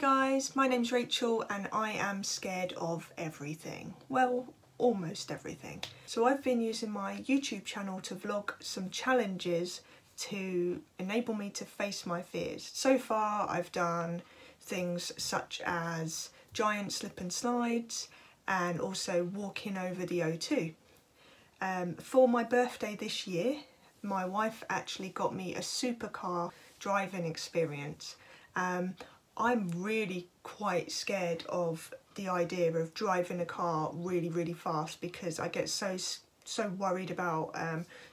guys, my name's Rachel and I am scared of everything. Well, almost everything. So I've been using my YouTube channel to vlog some challenges to enable me to face my fears. So far I've done things such as giant slip and slides and also walking over the O2. For my birthday this year, my wife actually got me a supercar driving experience. I'm really quite scared of the idea of driving a car really fast because I get so worried about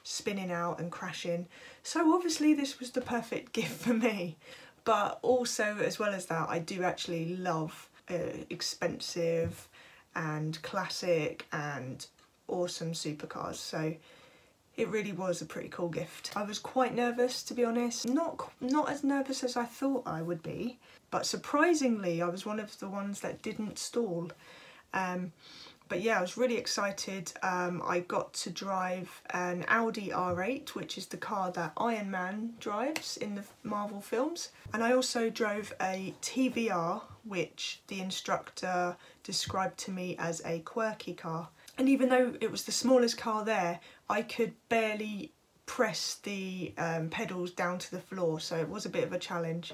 spinning out and crashing. So obviously this was the perfect gift for me. But also, as well as that, I do actually love expensive and classic and awesome supercars. So it really was a pretty cool gift. I was quite nervous, to be honest. Not as nervous as I thought I would be, but surprisingly I was one of the ones that didn't stall. But yeah, I was really excited. I got to drive an Audi R8, which is the car that Iron Man drives in the Marvel films. And I also drove a TVR, which the instructor described to me as a quirky car. And even though it was the smallest car there, I could barely press the pedals down to the floor, so it was a bit of a challenge.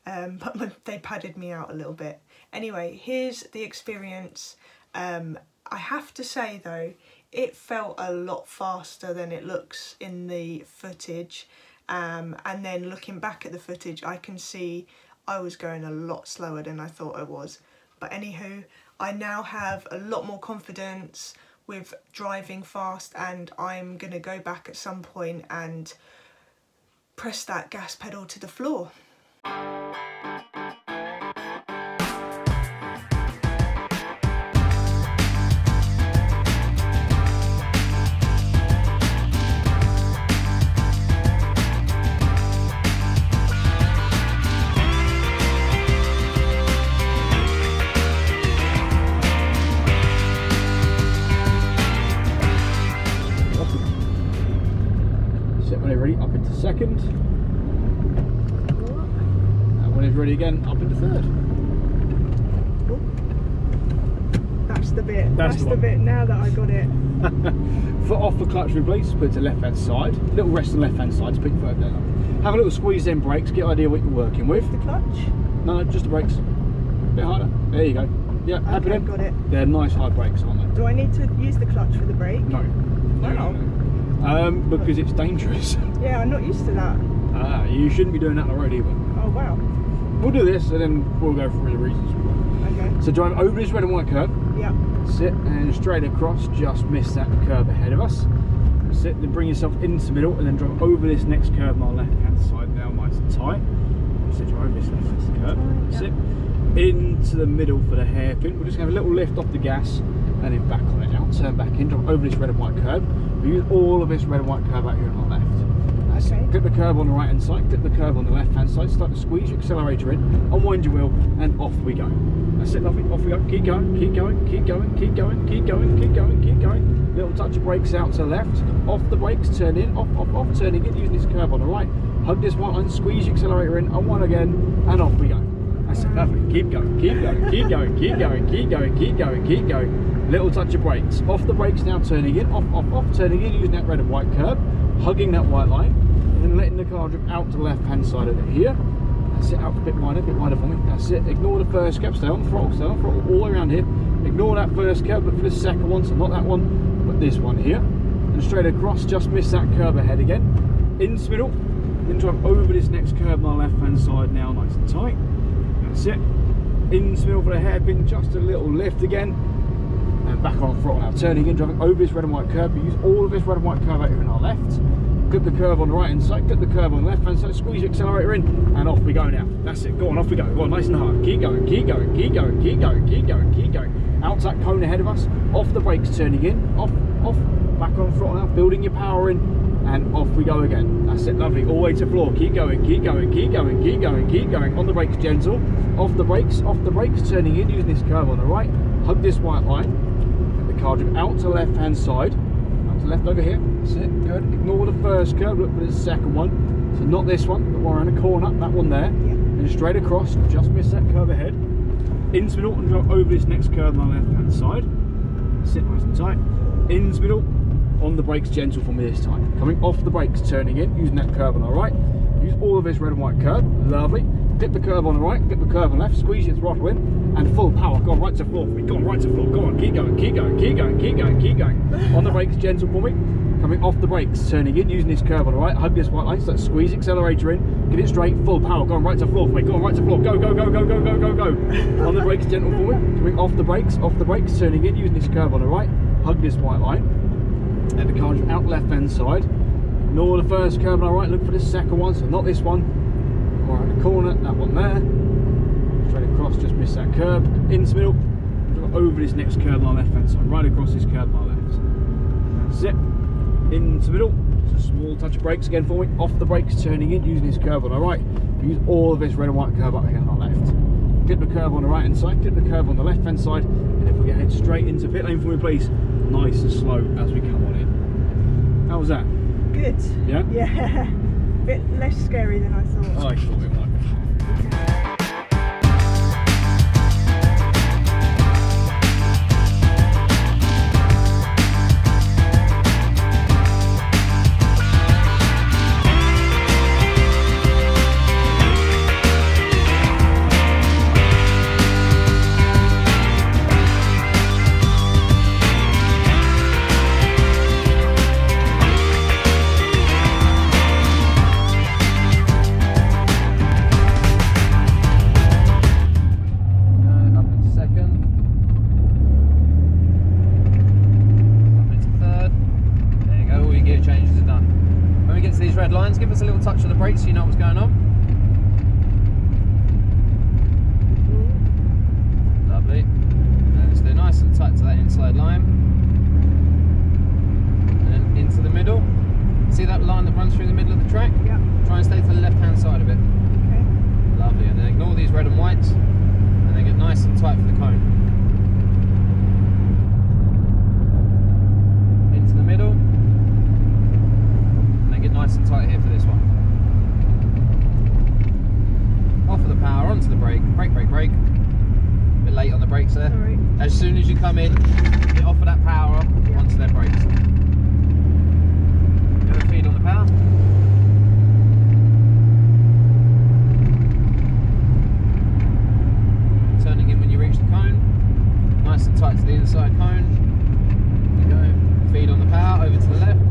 But they padded me out a little bit. Anyway, here's the experience. I have to say though, it felt a lot faster than it looks in the footage. And then looking back at the footage, I can see I was going a lot slower than I thought I was. But anywho, I now have a lot more confidence with driving fast, and I'm gonna go back at some point and press that gas pedal to the floor. Ready, up into second, and when it's ready again, up into third. That's the bit. That's the bit now that I got it. Foot off the clutch release, put it to left hand side. Little rest on the left hand side to pick your foot down. Have a little squeeze then brakes, get an idea what you're working with. The clutch? No, just the brakes. A bit harder. There you go. Yeah, happy then? Got it. They're nice hard brakes, aren't they? Do I need to use the clutch for the brake? No. No. Because it's dangerous. Yeah, I'm not used to that. You shouldn't be doing that on the road either. Oh wow. We'll do this and then we'll go through the reasons why. Okay. So drive over this red and white curb. Yeah. Sit and straight across, just miss that curb ahead of us. Sit, then bring yourself into the middle and then drive over this next curb on the left hand side now, nice and tight. Sit, drive over this left curb. Yeah. Sit into the middle for the hairpin. We're just going to have a little lift off the gas and then back on it now. Turn back in, drive over this red and white curb. We use all of this red and white curb out here on the left. That's it. Clip the curb on the right hand side, clip the curb on the left hand side, start to squeeze your accelerator in, unwind your wheel, and off we go. That's it, lovely, off we go. Keep going, keep going, keep going, keep going, keep going, keep going, keep going. Little touch of brakes out to the left, off the brakes, turn in, off, turning in, using this curb on the right. Hug this white line, squeeze your accelerator in, unwind again, and off we go. That's it, lovely. Keep going, keep going, keep going, keep going, keep going, keep going, keep going. Little touch of brakes. Off the brakes now, turning in, off, turning in, using that red and white curb, hugging that white line, and then letting the car drift out to the left hand side of it here. That's it, out a bit wider for me. That's it. Ignore the first curb, stay on the throttle, all the way around here. Ignore that first curb, but for the second one, so not that one, but this one here. And straight across, just miss that curb ahead again. Into the middle, then drive over this next curb on the left hand side now, nice and tight. That's it. Into the middle for the hairpin, just a little lift again. And back on throttle now, turning in, driving over this red and white curb. We use all of this red and white curb out here in our left. Clip the curb on the right hand side, clip the curb on the left hand side, squeeze the accelerator in, and off we go now. That's it, go on, off we go. Go on, nice and hard. Keep going, keep going, keep going, keep going, keep going, keep going. Out to that cone ahead of us, off the brakes, turning in, off, back on throttle now, building your power in, and off we go again. That's it, lovely, all the way to floor. Keep going, keep going, keep going, keep going, keep going. On the brakes, gentle. Off the brakes, turning in, using this curb on the right. Hug this white line. Car drift out to the left hand side, out to left over here. That's it, good. Ignore the first curb, look for the second one. So not this one, but one around the corner, that one there. Yeah. and straight across, just miss that curve ahead, into the middle and go over this next curve on the left hand side. Sit nice and tight, into the middle, on the brakes gentle for me this time. Coming off the brakes, turning in, using that curve on our right. Use all of this red and white curve, lovely. Dip the curve on the right, dip the curve on the left, squeeze your throttle in, and full power, go on right to floor for me, go on right to floor, go on, keep going, keep going, keep going, keep going, keep going. On the brakes, gentle for me. Coming off the brakes, turning in, using this curve on the right, hug this white line, so squeeze accelerator in, get it straight, full power, go on right to floor for me, go on right to floor, go, go, go, go, go, go, go, go. On the brakes, gentle for me. Coming off the brakes, turning in, using this curve on the right, hug this white line, and the car's out left hand side. Ignore the first curve on the right, look for the second one, so not this one. Around the corner, that one there. Straight across, just miss that curve. Into the middle, go over this next curve on the left hand side, right across this curve on the left. That's it. Into the middle, just a small touch of brakes again for me. Off the brakes, turning in, using this curve on the right. Use all of this red and white curve up again on the left. Clip the curve on the right hand side, clip the curve on the left hand side, and if we get head straight into pit lane for me, please. Nice and slow as we come on in. How was that? Good. Yeah? Yeah. A bit less scary than I thought. I thought it might be. Red lines, give us a little touch of the brakes so you know what's going on. Lovely. And stay nice and tight to that inside line. And then into the middle. See that line that runs through the middle of the track? Yeah. Try and stay to the left hand side of it. Okay. Lovely. And then ignore these red and whites. And then get nice and tight for the cone. Into the middle. Nice and tight here for this one. Off of the power, onto the brake, brake, brake, brake. A bit late on the brakes there. Sorry. As soon as you come in, get off of that power, onto their brakes. Give a feed on the power. Turning in when you reach the cone. Nice and tight to the inside cone. There you go. Feed on the power, over to the left.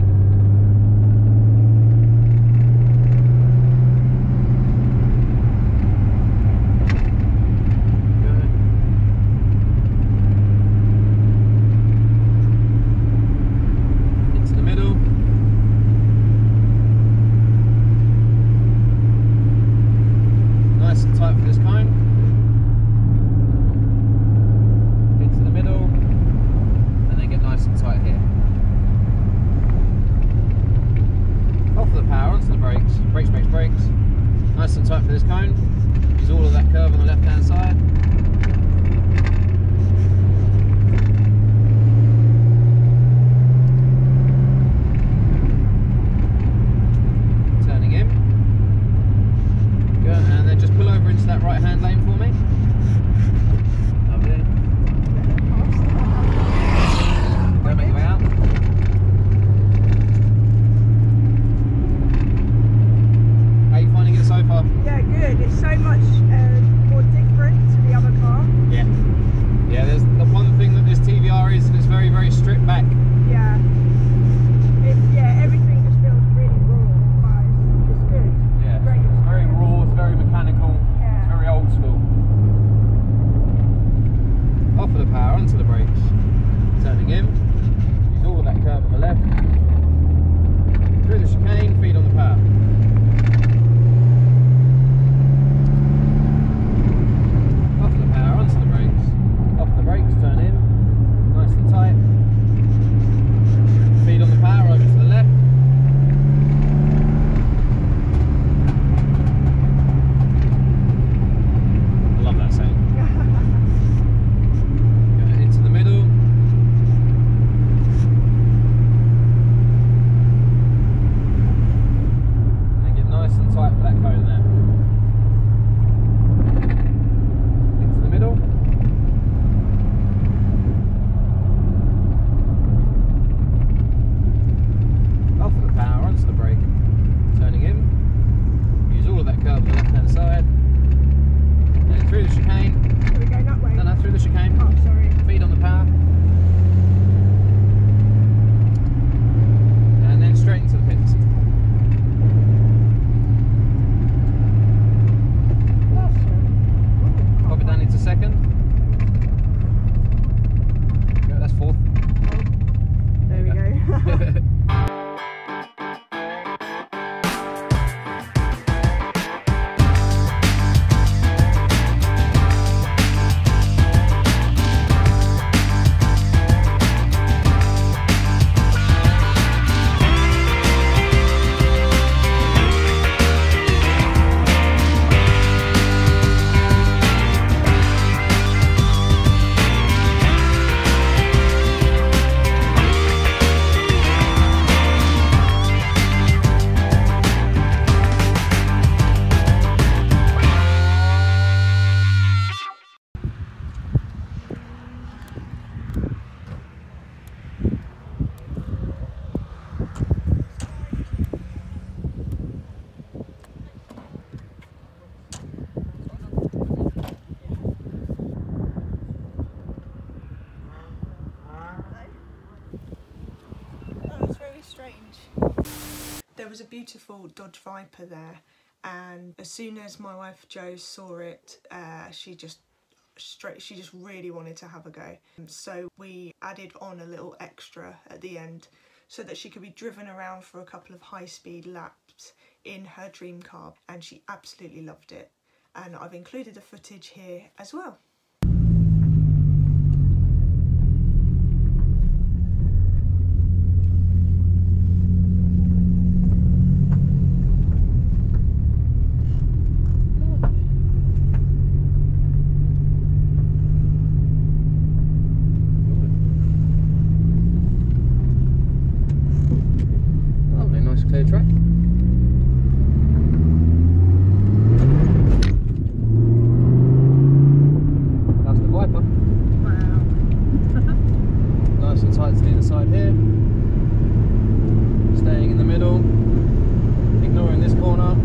strange. There was a beautiful Dodge Viper there, and as soon as my wife Jo saw it, she just really wanted to have a go. So we added on a little extra at the end so that she could be driven around for a couple of high-speed laps in her dream car, and she absolutely loved it. And I've included the footage here as well. Clear track. That's the Viper. Wow. Nice and tight to the inside here. Staying in the middle. Ignoring this corner.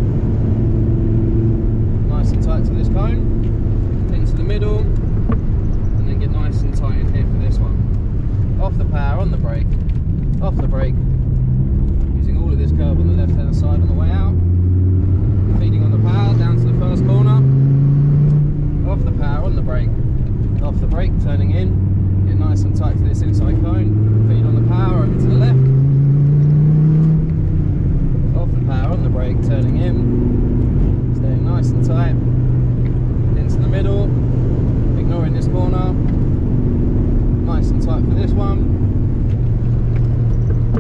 Nice and tight to this cone. Into the middle. And then get nice and tight in here for this one. Off the power, on the brake. Off the brake. All of this curve on the left hand side on the way out, feeding on the power down to the first corner, off the power, on the brake, off the brake, turning in, get nice and tight to this inside cone, feed on the power over to the left, off the power, on the brake, turning in, staying nice and tight, into the middle, ignoring this corner, nice and tight for this one,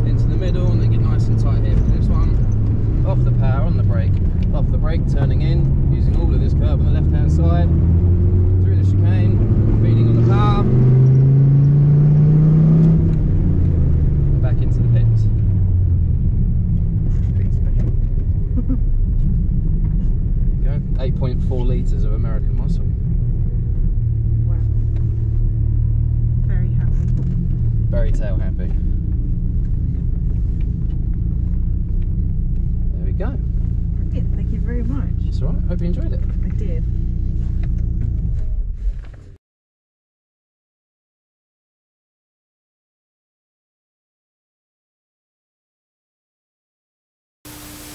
into the middle, and then get nice and tight here for this one. Off the power, on the brake, turning in, using all of this curve on the left hand side, through the chicane, feeding on the power, and back into the pits. Pretty special. There you go, 8.4 litres of American muscle. Wow. Very happy. Very tail happy. Go. Brilliant, thank you very much. It's alright, hope you enjoyed it. I did.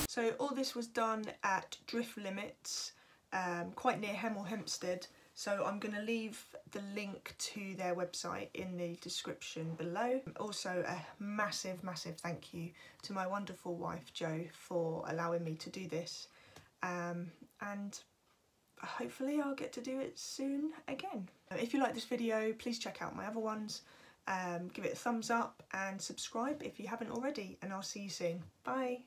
So all this was done at Drift Limits, quite near Hemel Hempstead. So I'm going to leave the link to their website in the description below. Also a massive, massive thank you to my wonderful wife Jo for allowing me to do this. And hopefully I'll get to do it soon again. If you like this video, please check out my other ones. Give it a thumbs up and subscribe if you haven't already, and I'll see you soon. Bye.